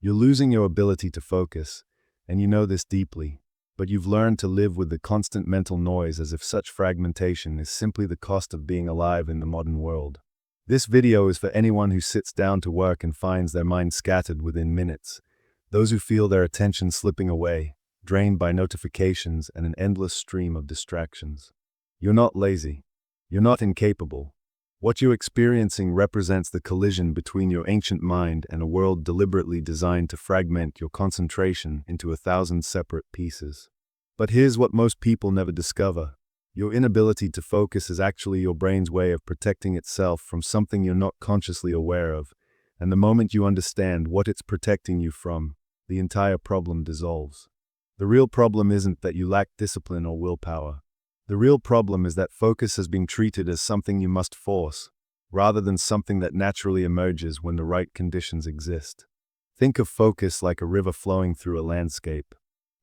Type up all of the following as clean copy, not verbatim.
You're losing your ability to focus, and you know this deeply, but you've learned to live with the constant mental noise as if such fragmentation is simply the cost of being alive in the modern world. This video is for anyone who sits down to work and finds their mind scattered within minutes, those who feel their attention slipping away, drained by notifications and an endless stream of distractions. You're not lazy. You're not incapable. What you're experiencing represents the collision between your ancient mind and a world deliberately designed to fragment your concentration into 1,000 separate pieces. But here's what most people never discover. Your inability to focus is actually your brain's way of protecting itself from something you're not consciously aware of, and the moment you understand what it's protecting you from, the entire problem dissolves. The real problem isn't that you lack discipline or willpower. The real problem is that focus has been treated as something you must force, rather than something that naturally emerges when the right conditions exist. Think of focus like a river flowing through a landscape.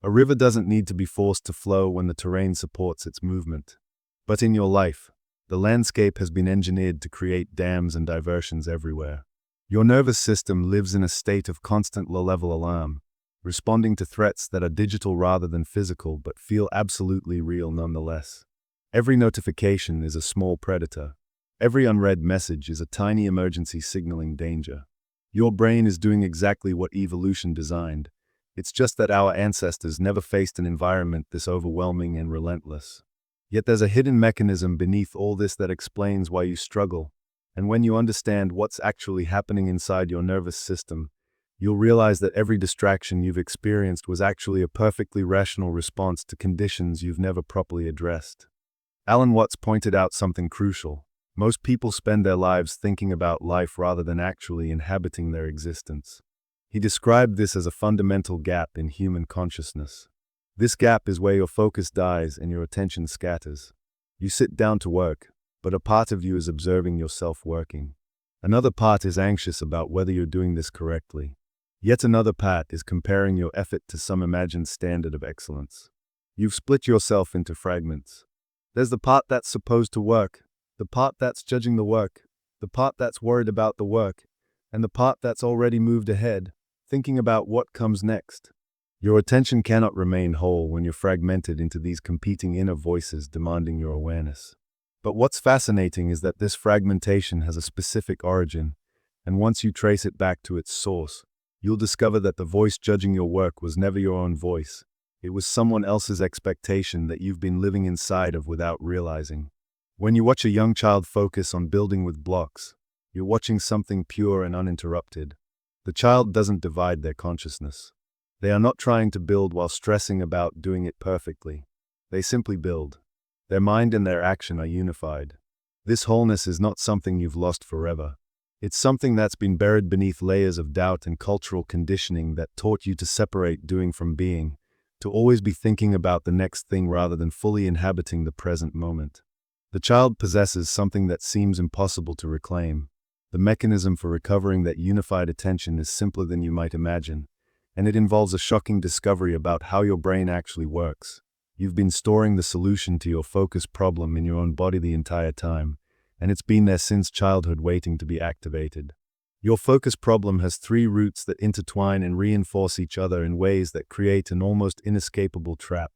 A river doesn't need to be forced to flow when the terrain supports its movement. But in your life, the landscape has been engineered to create dams and diversions everywhere. Your nervous system lives in a state of constant low-level alarm, responding to threats that are digital rather than physical but feel absolutely real nonetheless. Every notification is a small predator. Every unread message is a tiny emergency signaling danger. Your brain is doing exactly what evolution designed. It's just that our ancestors never faced an environment this overwhelming and relentless. Yet there's a hidden mechanism beneath all this that explains why you struggle, and when you understand what's actually happening inside your nervous system, you'll realize that every distraction you've experienced was actually a perfectly rational response to conditions you've never properly addressed. Alan Watts pointed out something crucial. Most people spend their lives thinking about life rather than actually inhabiting their existence. He described this as a fundamental gap in human consciousness. This gap is where your focus dies and your attention scatters. You sit down to work, but a part of you is observing yourself working. Another part is anxious about whether you're doing this correctly. Yet another part is comparing your effort to some imagined standard of excellence. You've split yourself into fragments. There's the part that's supposed to work, the part that's judging the work, the part that's worried about the work, and the part that's already moved ahead, thinking about what comes next. Your attention cannot remain whole when you're fragmented into these competing inner voices demanding your awareness. But what's fascinating is that this fragmentation has a specific origin, and once you trace it back to its source, you'll discover that the voice judging your work was never your own voice. It was someone else's expectation that you've been living inside of without realizing. When you watch a young child focus on building with blocks, you're watching something pure and uninterrupted. The child doesn't divide their consciousness. They are not trying to build while stressing about doing it perfectly. They simply build. Their mind and their action are unified. This wholeness is not something you've lost forever. It's something that's been buried beneath layers of doubt and cultural conditioning that taught you to separate doing from being, to always be thinking about the next thing rather than fully inhabiting the present moment. The child possesses something that seems impossible to reclaim. The mechanism for recovering that unified attention is simpler than you might imagine, and it involves a shocking discovery about how your brain actually works. You've been storing the solution to your focus problem in your own body the entire time, and it's been there since childhood waiting to be activated. Your focus problem has 3 roots that intertwine and reinforce each other in ways that create an almost inescapable trap.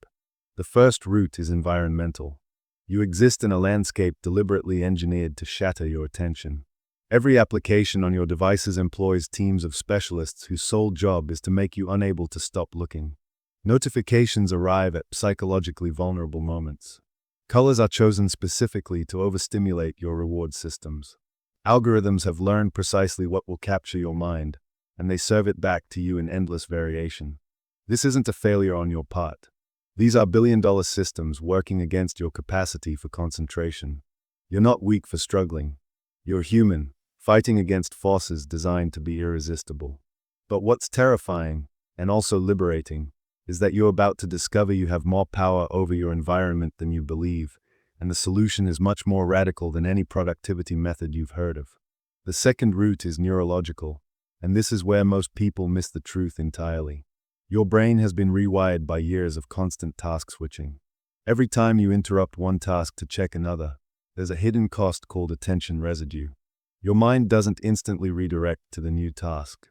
The first root is environmental. You exist in a landscape deliberately engineered to shatter your attention. Every application on your devices employs teams of specialists whose sole job is to make you unable to stop looking. Notifications arrive at psychologically vulnerable moments. Colors are chosen specifically to overstimulate your reward systems. Algorithms have learned precisely what will capture your mind, and they serve it back to you in endless variation. This isn't a failure on your part. These are billion-dollar systems working against your capacity for concentration. You're not weak for struggling. You're human, fighting against forces designed to be irresistible. But what's terrifying, and also liberating, is that you're about to discover you have more power over your environment than you believe, and the solution is much more radical than any productivity method you've heard of. The second root is neurological, and this is where most people miss the truth entirely. Your brain has been rewired by years of constant task switching. Every time you interrupt one task to check another, there's a hidden cost called attention residue. Your mind doesn't instantly redirect to the new task.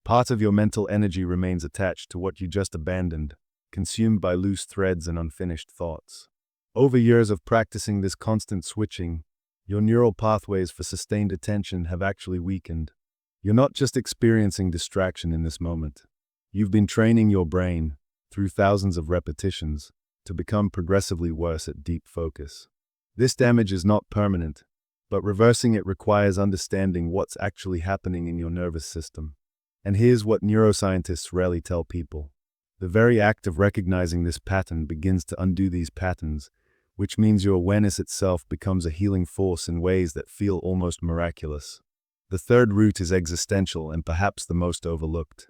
Part of your mental energy remains attached to what you just abandoned, consumed by loose threads and unfinished thoughts. Over years of practicing this constant switching, your neural pathways for sustained attention have actually weakened. You're not just experiencing distraction in this moment. You've been training your brain, through thousands of repetitions, to become progressively worse at deep focus. This damage is not permanent, but reversing it requires understanding what's actually happening in your nervous system. And here's what neuroscientists rarely tell people. The very act of recognizing this pattern begins to undo these patterns, which means your awareness itself becomes a healing force in ways that feel almost miraculous. The third root is existential and perhaps the most overlooked.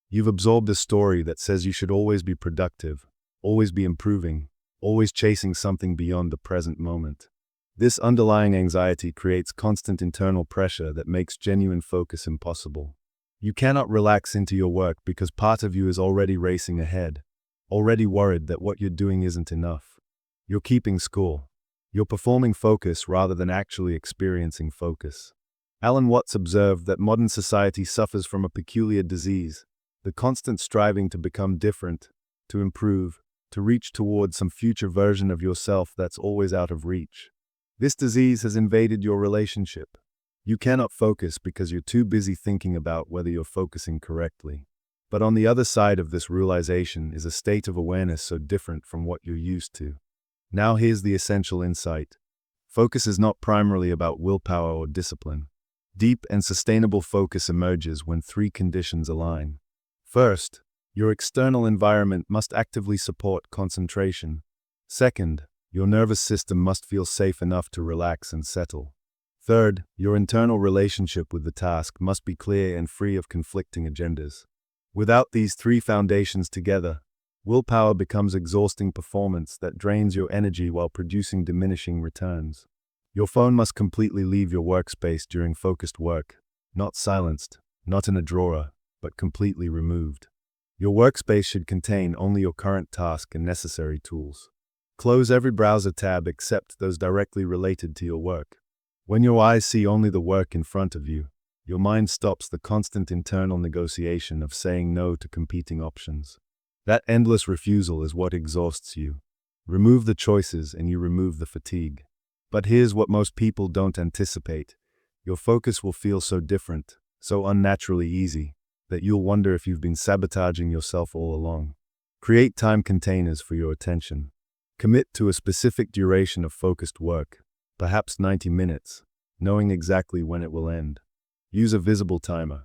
You've absorbed a story that says you should always be productive, always be improving, always chasing something beyond the present moment. This underlying anxiety creates constant internal pressure that makes genuine focus impossible. You cannot relax into your work because part of you is already racing ahead, already worried that what you're doing isn't enough. You're keeping score. You're performing focus rather than actually experiencing focus. Alan Watts observed that modern society suffers from a peculiar disease, the constant striving to become different, to improve, to reach towards some future version of yourself that's always out of reach. This disease has invaded your relationship. You cannot focus because you're too busy thinking about whether you're focusing correctly. But on the other side of this realization is a state of awareness so different from what you're used to. Now here's the essential insight. Focus is not primarily about willpower or discipline. Deep and sustainable focus emerges when three conditions align. First, your external environment must actively support concentration. Second, your nervous system must feel safe enough to relax and settle. Third, your internal relationship with the task must be clear and free of conflicting agendas. Without these three foundations together, willpower becomes exhausting performance that drains your energy while producing diminishing returns. Your phone must completely leave your workspace during focused work, not silenced, not in a drawer, but completely removed. Your workspace should contain only your current task and necessary tools. Close every browser tab except those directly related to your work. When your eyes see only the work in front of you, your mind stops the constant internal negotiation of saying no to competing options. That endless refusal is what exhausts you. Remove the choices and you remove the fatigue. But here's what most people don't anticipate. Your focus will feel so different, so unnaturally easy, that you'll wonder if you've been sabotaging yourself all along. Create time containers for your attention. Commit to a specific duration of focused work, perhaps 90 minutes, knowing exactly when it will end. Use a visible timer.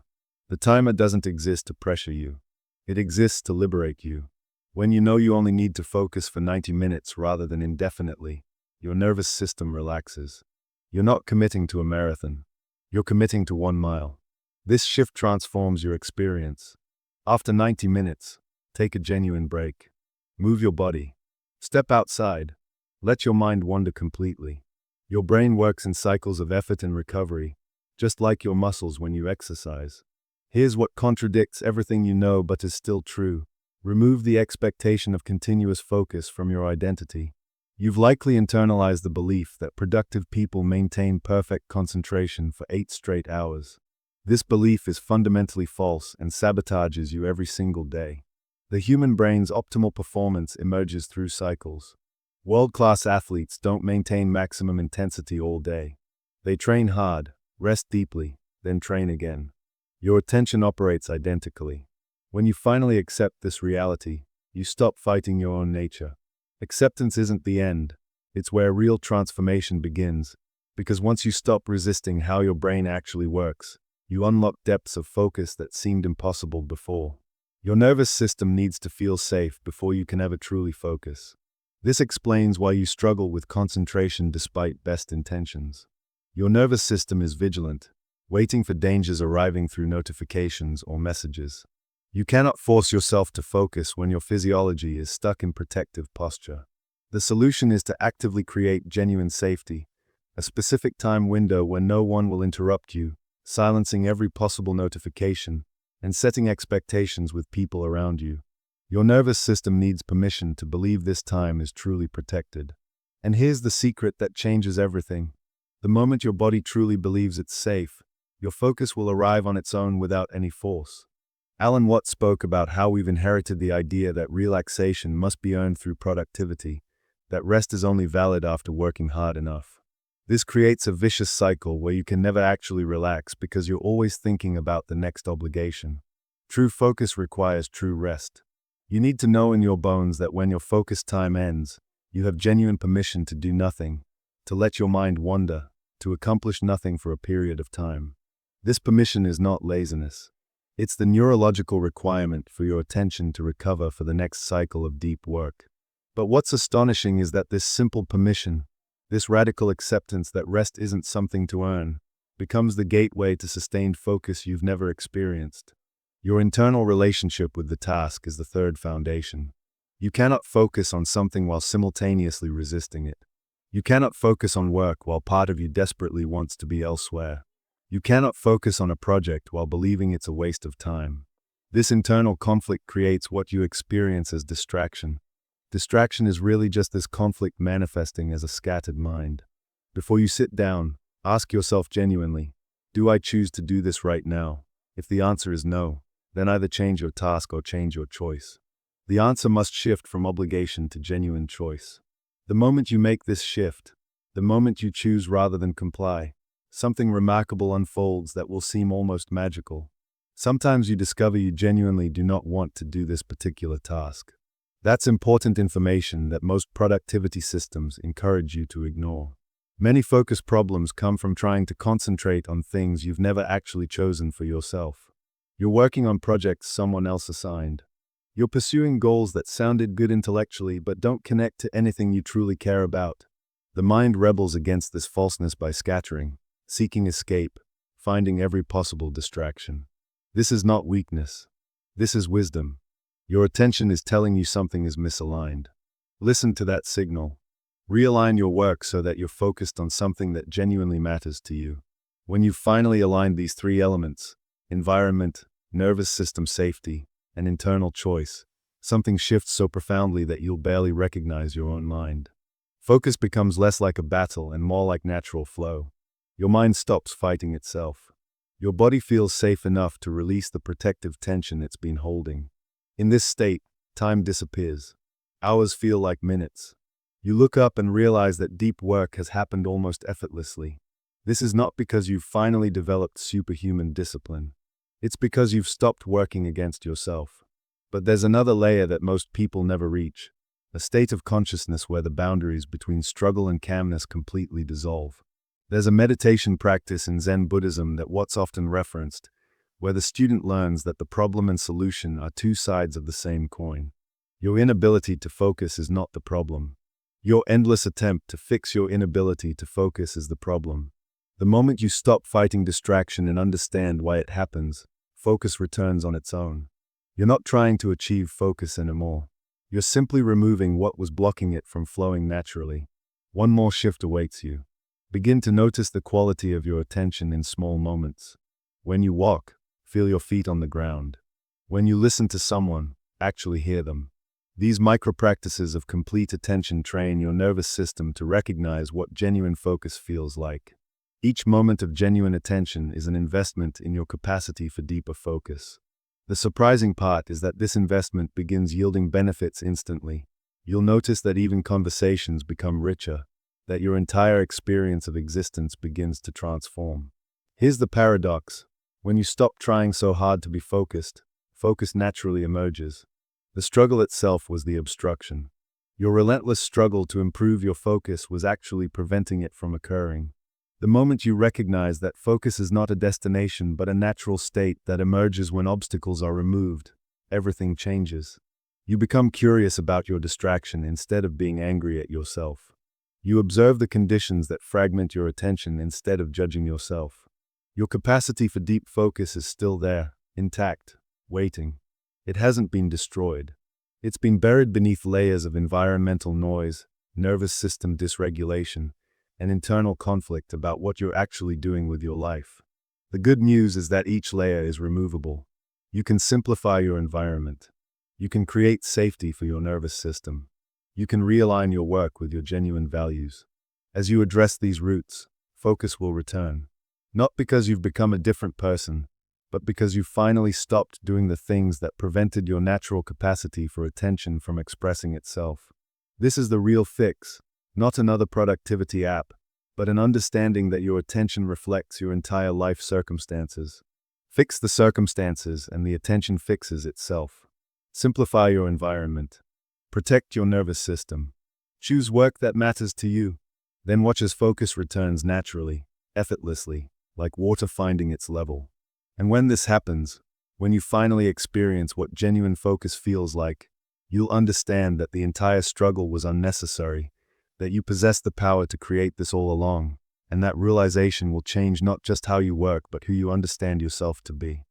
The timer doesn't exist to pressure you. It exists to liberate you. When you know you only need to focus for 90 minutes rather than indefinitely, your nervous system relaxes. You're not committing to a marathon. You're committing to 1 mile. This shift transforms your experience. After 90 minutes, take a genuine break. Move your body. Step outside. Let your mind wander completely. Your brain works in cycles of effort and recovery, just like your muscles when you exercise. Here's what contradicts everything you know but is still true. Remove the expectation of continuous focus from your identity. You've likely internalized the belief that productive people maintain perfect concentration for 8 straight hours. This belief is fundamentally false and sabotages you every single day. The human brain's optimal performance emerges through cycles. World-class athletes don't maintain maximum intensity all day. They train hard, rest deeply, then train again. Your attention operates identically. When you finally accept this reality, you stop fighting your own nature. Acceptance isn't the end. It's where real transformation begins, because once you stop resisting how your brain actually works, you unlock depths of focus that seemed impossible before. Your nervous system needs to feel safe before you can ever truly focus. This explains why you struggle with concentration despite best intentions. Your nervous system is vigilant, waiting for dangers arriving through notifications or messages. You cannot force yourself to focus when your physiology is stuck in protective posture. The solution is to actively create genuine safety, a specific time window when no one will interrupt you, silencing every possible notification, and setting expectations with people around you. Your nervous system needs permission to believe this time is truly protected. And here's the secret that changes everything. The moment your body truly believes it's safe, your focus will arrive on its own without any force. Alan Watts spoke about how we've inherited the idea that relaxation must be earned through productivity, that rest is only valid after working hard enough. This creates a vicious cycle where you can never actually relax because you're always thinking about the next obligation. True focus requires true rest. You need to know in your bones that when your focus time ends, you have genuine permission to do nothing, to let your mind wander, to accomplish nothing for a period of time. This permission is not laziness. It's the neurological requirement for your attention to recover for the next cycle of deep work. But what's astonishing is that this simple permission, this radical acceptance that rest isn't something to earn, becomes the gateway to sustained focus you've never experienced. Your internal relationship with the task is the third foundation. You cannot focus on something while simultaneously resisting it. You cannot focus on work while part of you desperately wants to be elsewhere. You cannot focus on a project while believing it's a waste of time. This internal conflict creates what you experience as distraction. Distraction is really just this conflict manifesting as a scattered mind. Before you sit down, ask yourself genuinely, do I choose to do this right now? If the answer is no, then either change your task or change your choice. The answer must shift from obligation to genuine choice. The moment you make this shift, the moment you choose rather than comply, something remarkable unfolds that will seem almost magical. Sometimes you discover you genuinely do not want to do this particular task. That's important information that most productivity systems encourage you to ignore. Many focus problems come from trying to concentrate on things you've never actually chosen for yourself. You're working on projects someone else assigned. You're pursuing goals that sounded good intellectually but don't connect to anything you truly care about. The mind rebels against this falseness by scattering, seeking escape, finding every possible distraction. This is not weakness. This is wisdom. Your attention is telling you something is misaligned. Listen to that signal. Realign your work so that you're focused on something that genuinely matters to you. When you've finally aligned these three elements, environment, nervous system safety, and internal choice, something shifts so profoundly that you'll barely recognize your own mind. Focus becomes less like a battle and more like natural flow. Your mind stops fighting itself. Your body feels safe enough to release the protective tension it's been holding. In this state, time disappears. Hours feel like minutes. You look up and realize that deep work has happened almost effortlessly. This is not because you've finally developed superhuman discipline. It's because you've stopped working against yourself. But there's another layer that most people never reach, a state of consciousness where the boundaries between struggle and calmness completely dissolve. There's a meditation practice in Zen Buddhism that Watts often referenced, where the student learns that the problem and solution are two sides of the same coin. Your inability to focus is not the problem. Your endless attempt to fix your inability to focus is the problem. The moment you stop fighting distraction and understand why it happens, focus returns on its own. You're not trying to achieve focus anymore. You're simply removing what was blocking it from flowing naturally. One more shift awaits you. Begin to notice the quality of your attention in small moments. When you walk, feel your feet on the ground. When you listen to someone, actually hear them. These micro-practices of complete attention train your nervous system to recognize what genuine focus feels like. Each moment of genuine attention is an investment in your capacity for deeper focus. The surprising part is that this investment begins yielding benefits instantly. You'll notice that even conversations become richer, that your entire experience of existence begins to transform. Here's the paradox. When you stop trying so hard to be focused, focus naturally emerges. The struggle itself was the obstruction. Your relentless struggle to improve your focus was actually preventing it from occurring. The moment you recognize that focus is not a destination but a natural state that emerges when obstacles are removed, everything changes. You become curious about your distraction instead of being angry at yourself. You observe the conditions that fragment your attention instead of judging yourself. Your capacity for deep focus is still there, intact, waiting. It hasn't been destroyed. It's been buried beneath layers of environmental noise, nervous system dysregulation, and internal conflict about what you're actually doing with your life. The good news is that each layer is removable. You can simplify your environment. You can create safety for your nervous system. You can realign your work with your genuine values. As you address these roots, focus will return. Not because you've become a different person, but because you finally stopped doing the things that prevented your natural capacity for attention from expressing itself. This is the real fix, not another productivity app, but an understanding that your attention reflects your entire life circumstances. Fix the circumstances and the attention fixes itself. Simplify your environment. Protect your nervous system. Choose work that matters to you. Then watch as focus returns naturally, effortlessly, like water finding its level. And when this happens, when you finally experience what genuine focus feels like, you'll understand that the entire struggle was unnecessary, that you possess the power to create this all along, and that realization will change not just how you work but who you understand yourself to be.